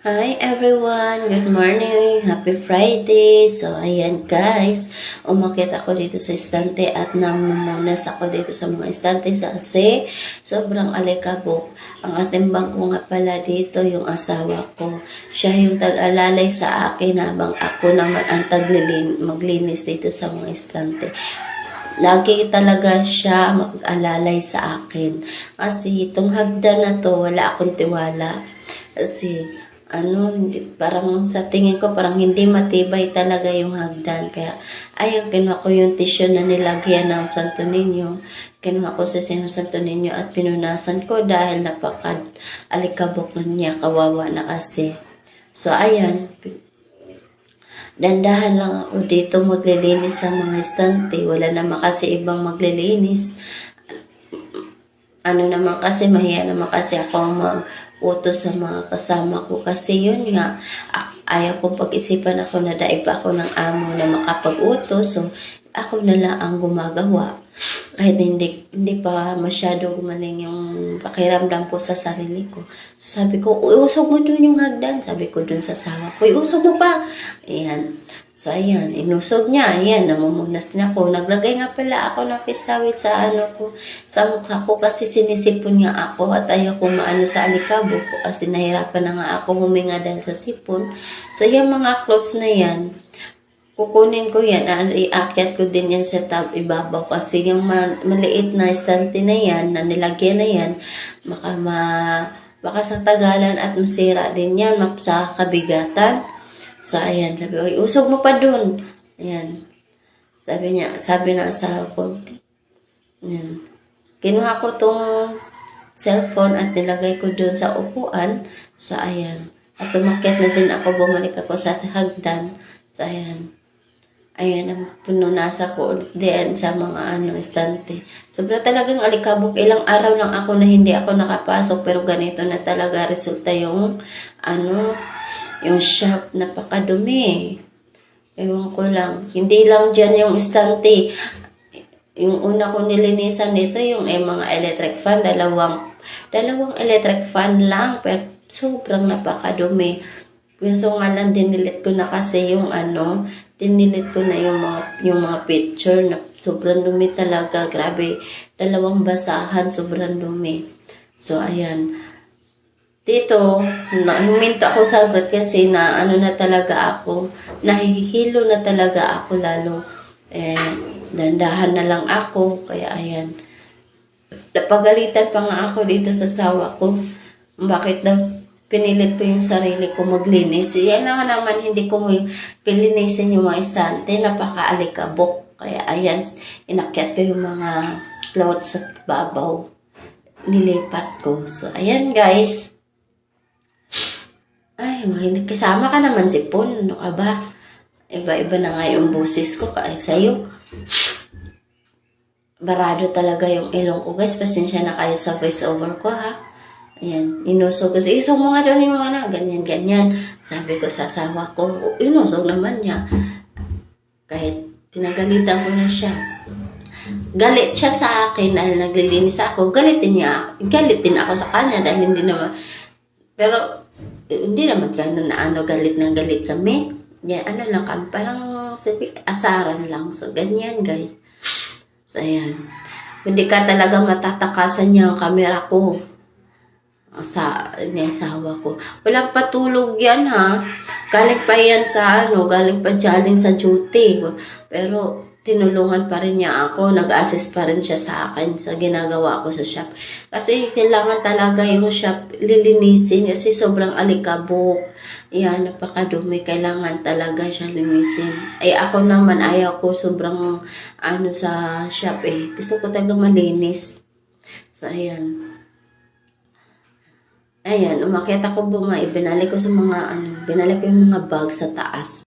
Hi everyone! Good morning! Happy Friday! So, ayan guys, umakit ako dito sa estante at namunas ako dito sa mga estante kasi sobrang alikabok. Ang ating bangko nga pala dito, yung asawa ko. Siya yung tag-alalay sa akin habang ako naman ang maglinis dito sa mga estante. Lagi talaga siya mag-alalay sa akin. Kasi itong hagdan na to, wala akong tiwala. Kasi hindi, parang sa tingin ko parang hindi matibay talaga yung hagdan. Kaya ayun, kinuha ko yung tissue na nilagyan ng Santo Niño. Kinuha ko sa Santo Niño at pinunasan ko dahil napaka-alikabok niya, kawawa na kasi. So ayan, dandahan lang ako dito maglilinis sa mga estante. Wala naman kasi ibang maglilinis. Naman kasi, mahiya naman kasi ako mag-utos sa mga kasama ko. Kasi yun nga, ayaw kong pag-isipan ako na daig pa ako ng amo na makapag-utos. So, ako na lang ang gumagawa. Kahit hindi pa masyado gumaling yung pakiramdam ko sa sarili ko. So, sabi ko, usog mo dun yung hagdan. Sabi ko dun sa sawa ko, usog mo pa. Ayan. So, ayan, inusog niya. Ayan, namumunas na ako. Naglagay nga pala ako ng face towel sa sa mukha ko kasi sinisipon nga ako at ayaw ko maano sa alikabok ko kasi nahirapan na nga ako huminga dahil sa sipon. So, yung mga clothes na yan, kukunin ko yan, iakyat ko din yan sa ibabaw kasi yung maliit na estante na yan, na nilagyan na yan, baka sa tagalan at masira din yan, sa kabigatan. So, ayan, sabi ko, usog mo pa dun. Ayan. Sabi na asawa ko, ayan. Kinuha ko tong cellphone at nilagay ko dun sa upuan. So, ayan. At umakyat na din ako, bumalik ako sa hagdan. So, ayan. Ayan, pununasa ko ulit din sa mga estante. Sobra talagang alikabok. Ilang araw lang ako na hindi ako nakapasok, pero ganito na talaga resulta yung, yung shop, napakadumi. Ewan ko lang. Hindi lang dyan yung estante. Yung una ko nilinisan dito, yung mga electric fan, dalawang electric fan lang, pero sobrang napakadumi. So nga lang, dinilit ko na kasi yung dinilit ko na yung mga picture na sobrang dumi talaga. Grabe, dalawang basahan, sobrang dumi. So, ayan. Dito, huminto ako sagad kasi na na talaga ako, nahihilo na talaga ako lalo. Dandahan na lang ako, kaya ayan. Napagalitan pa nga ako dito sa sawa ko. Bakit daw pinilit ko yung sarili ko maglinis. Yan na naman, hindi ko pilinisin yung mga estante, napaka-alikabok. Kaya ayan, inakyat ko yung mga clothes sa babaw. Nilipat ko. So, ayan guys. Ay, hindi kasama ka naman si Pon. Ano ka ba? Iba-iba na nga yung boses ko kaya sa'yo. Barado talaga yung ilong ko guys. Pasensya na kayo sa voice over ko ha. Ayan, inusog ko. Isog mo nga doon yung ganyan. Sabi ko sa asawa ko, inusog naman niya. Kahit pinagalitan ko na siya. Galit siya sa akin dahil naglilinis ako. Galit din ako sa kanya dahil hindi naman. Pero, hindi naman gano'n na galit na galit kami. Yan, lang kami, parang asaran lang. So, ganyan guys. So, ayan. Hindi ka talaga matatakasan niya ang camera ko. Sa asawa ko. Walang patulog yan ha. Galing pa yan galing pa dyan sa duty. Pero tinulungan pa rin niya ako. Nag-assist pa rin siya sa akin sa ginagawa ko sa shop. Kasi kailangan talaga yung shop lilinisin kasi sobrang alikabok. Yan, napakadumi. Kailangan talaga siya linisin. Ako naman ayaw ko sobrang sa shop Gusto ko talaga malinis. So, ayan. Ayan, umakyat ako binalik ko sa binalik ko yung mga bag sa taas.